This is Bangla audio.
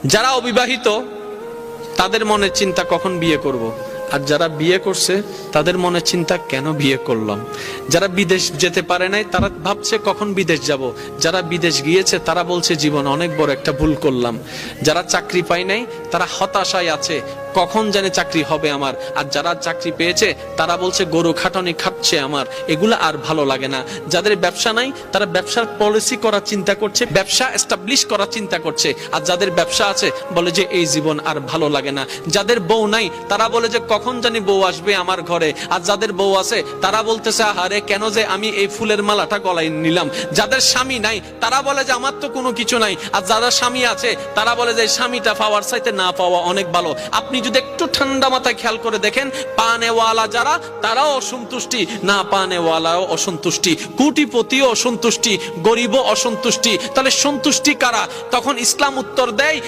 যারা অবিবাহিত তাদের মনের চিন্তা কখন বিয়ে করব। আর যারা বিয়ে করছে তাদের মনে চিন্তা কেন বিয়ে করলাম। যারা বিদেশ যেতে পারে নাই তারা ভাবছে কখন বিদেশ যাব। যারা বিদেশ গিয়েছে তারা বলছে জীবন অনেক বড় একটা ভুল করলাম। যারা চাকরি পায় নাই তারা হতাশায় আছে, কখন জানে চাকরি হবে আমার। আর যারা চাকরি পেয়েছে তারা বলছে গরু খাটানি খাচ্ছে আমার, এগুলা আর ভালো লাগে না। যাদের ব্যবসা নাই তারা ব্যবসার পলিসি করার চিন্তা করছে, ব্যবসা এস্টাবলিশ করার চিন্তা করছে। আর যাদের ব্যবসা আছে বলে যে এই জীবন আর ভালো লাগে না। যাদের বউ নাই তারা বলে যে কখন জানি বউ আসবে আমার ঘরে। আর যাদের বউ আছে তারা বলতেছে আরে কেন যে আমি এই ফুলের মালাটা গলায় নিলাম। যাদের স্বামী নাই তারা বলে যে আমার তো কোনো কিছু নাই। আর যারা স্বামী আছে তারা বলে যে স্বামীটা পাওয়ার চাইতে না পাওয়া অনেক ভালো। আপনি যদি একটু ঠান্ডা মাথায় খেয়াল করে দেখেন, পানেওয়ালা যারা তারাও অসন্তুষ্টি, না পানেওয়ালাও অসন্তুষ্টি, কোটিপতিও অসন্তুষ্টি, গরিবও অসন্তুষ্টি। তাহলে সন্তুষ্টি কারা? তখন ইসলাম উত্তর দেয়